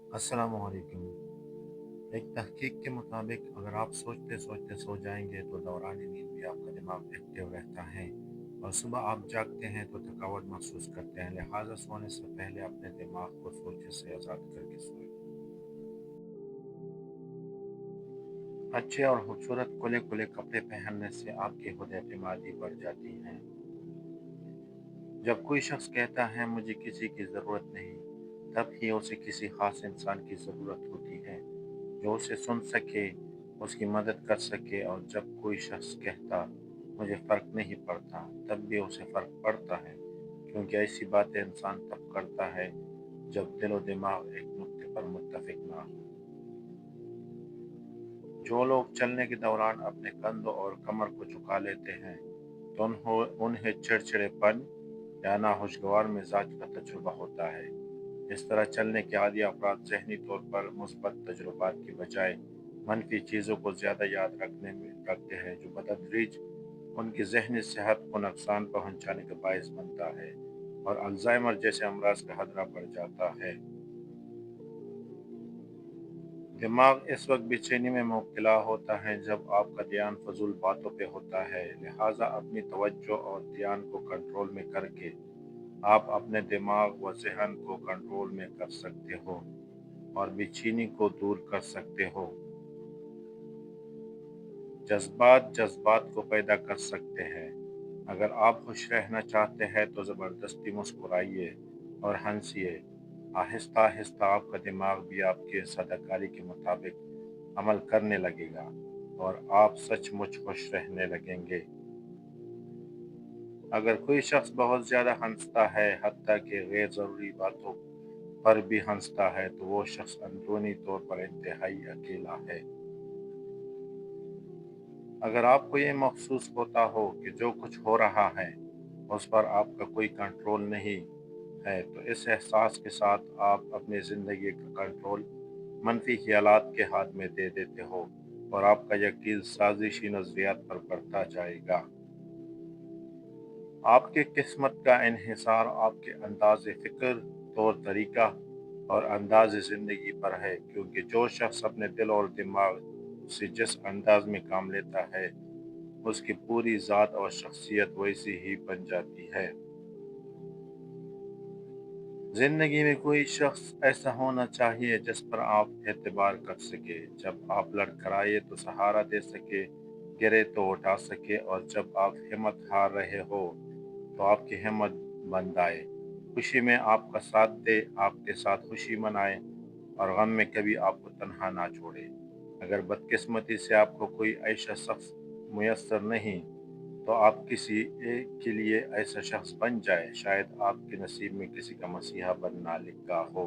अस्सलामुअलैकुम। एक तहकीक के मुताबिक अगर आप सोचते सोचते सो जाएंगे तो दौरान नींद में आपका दिमाग एक्टिव रहता है और सुबह आप जागते हैं तो थकावट महसूस करते हैं। लिहाजा सोने से पहले अपने दिमाग को सोचने से आज़ाद करके सोएं। अच्छे और खूबसूरत खुले खुले कपड़े पहनने से आपकी खुद एतमादी बढ़ जाती है। जब कोई शख्स कहता है मुझे किसी की ज़रूरत नहीं, तब ही उसे किसी खास इंसान की ज़रूरत होती है जो उसे सुन सके, उसकी मदद कर सके। और जब कोई शख्स कहता मुझे फ़र्क नहीं पड़ता, तब भी उसे फ़र्क पड़ता है, क्योंकि ऐसी बातें इंसान तब करता है जब दिल और दिमाग एक नुक्ते पर मुत्तफिक ना हो। जो लोग चलने के दौरान अपने कंधों और कमर को झुका लेते हैं तो उन्हें चिड़चिड़ेपन या नाखुशगवार मिजाज का तजुर्बा होता है। इस तरह चलने के आदी अफराद ज़हनी तौर पर मुस्बत तजुर्बात की बजाय मनफी चीज़ों को ज़्यादा याद रखते हैं, जो बतदरीज उनकी ज़हनी सेहत को नुकसान पहुँचाने का बायस बनता है और अल्जाइमर जैसे अमराज का खतरा बढ़ जाता है। दिमाग इस वक्त बेचैनी में मुब्तला होता है जब आपका ध्यान फजूल बातों पे होता है। लिहाजा अपनी तवज्जो और ध्यान को कंट्रोल में करके आप अपने दिमाग व ज़हन को कंट्रोल में कर सकते हो और बेचैनी को दूर कर सकते हो। जज्बात जज्बात को पैदा कर सकते हैं। अगर आप खुश रहना चाहते हैं तो ज़बरदस्ती मुस्कुराइए और हंसिए। आहिस्ता आहिस्ता आपका दिमाग भी आपके सदाकारी के मुताबिक अमल करने लगेगा और आप सचमुच खुश रहने लगेंगे। अगर कोई शख्स बहुत ज़्यादा हंसता है, हत्ता कि गैर ज़रूरी बातों पर भी हंसता है, तो वो शख्स अंदरूनी तौर पर इंतहाई अकेला है। अगर आपको ये महसूस होता हो कि जो कुछ हो रहा है उस पर आपका कोई कंट्रोल नहीं है, तो इस एहसास के साथ आप अपनी ज़िंदगी का कंट्रोल मनफी ख्यालात के हाथ में दे देते हो और आपका यकीन साजिशी नज़रियात पर बढ़ता जाएगा। आपकी किस्मत का इन्हिसार आपके अंदाज़ फ़िक्र, तौर तरीका और अंदाज़ ज़िंदगी पर है, क्योंकि जो शख्स अपने दिल और दिमाग से जिस अंदाज में काम लेता है, उसकी पूरी ज़ात और शख्सियत वैसी ही बन जाती है। ज़िंदगी में कोई शख्स ऐसा होना चाहिए जिस पर आप एतबार कर सके। जब आप लड़खड़ाए तो सहारा दे सके, गिरे तो उठा सके, और जब आप हिम्मत हार रहे हो तो आपकी हिम्मत बंधाए। खुशी में आपका साथ दे, आपके साथ खुशी मनाए, और गम में कभी आपको तन्हा ना छोड़े। अगर बदकिस्मती से आपको कोई ऐसा शख्स मुयस्सर नहीं, तो आप किसी एक के लिए ऐसा शख्स बन जाए। शायद आपके नसीब में किसी का मसीहा बनना लिखा हो।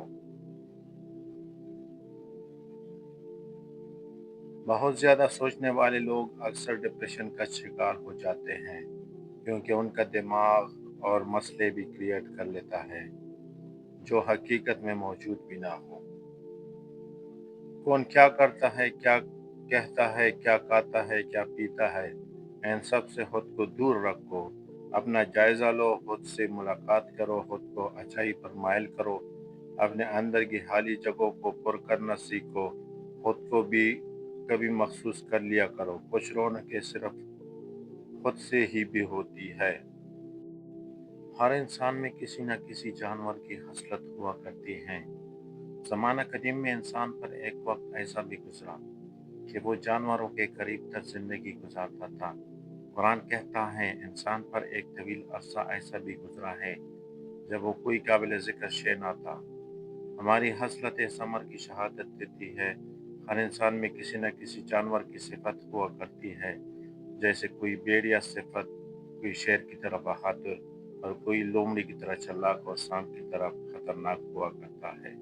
बहुत ज़्यादा सोचने वाले लोग अक्सर डिप्रेशन का शिकार हो जाते हैं, क्योंकि उनका दिमाग और मसले भी क्रिएट कर लेता है जो हकीकत में मौजूद भी ना हो। कौन क्या करता है, क्या कहता है, क्या खाता है, क्या पीता है, इन सब से खुद को दूर रखो। अपना जायज़ा लो, खुद से मुलाकात करो, खुद को अच्छाई पर माइल करो, अपने अंदर की खाली जगहों को पुर करना सीखो। खुद को भी कभी महसूस कर लिया करो। कुछ रौनकें सिर्फ खुद से ही भी होती है। हर इंसान में किसी न किसी जानवर की खसलत हुआ करती है। ज़माना कदीम में इंसान पर एक वक्त ऐसा भी गुजरा कि वो जानवरों के करीब तर जिंदगी गुजारता था। कुरान कहता है इंसान पर एक तवील अरसा ऐसा भी गुजरा है जब वो कोई काबिल ज़िक्र शे ना था। हमारी हसरत समर की शहादत देती है। हर इंसान में किसी न किसी जानवर की सिफत हुआ करती है, जैसे कोई भेड़िया सिफत, कोई शेर की तरह बहादुर, और कोई लोमड़ी की तरह चालाक और सांप की तरह खतरनाक हुआ करता है।